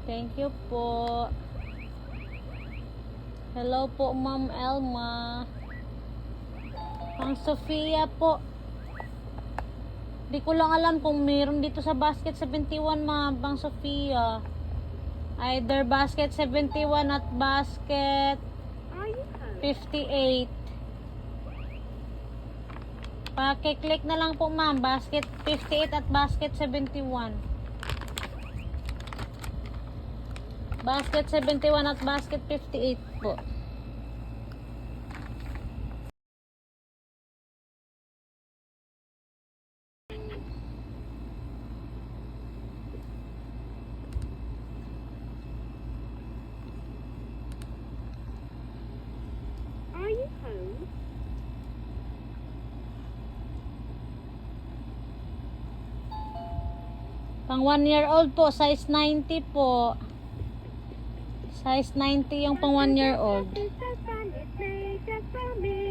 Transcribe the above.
Thank you po. Hello po, Ma'am Elma. Pang Sofia po. Di ko lang alam kung meron dito sa basket 71, Ma'am. Pang Sofia. Either basket 71 at basket 58. Paki-click na lang po, Ma'am. Basket 58 at basket 71. Basket 71 at basket 58 po. Are you home? Pang 1-year-old po, size 90 po. Size 90 yung pang 1-year-old. It's so fun, it's made just for me.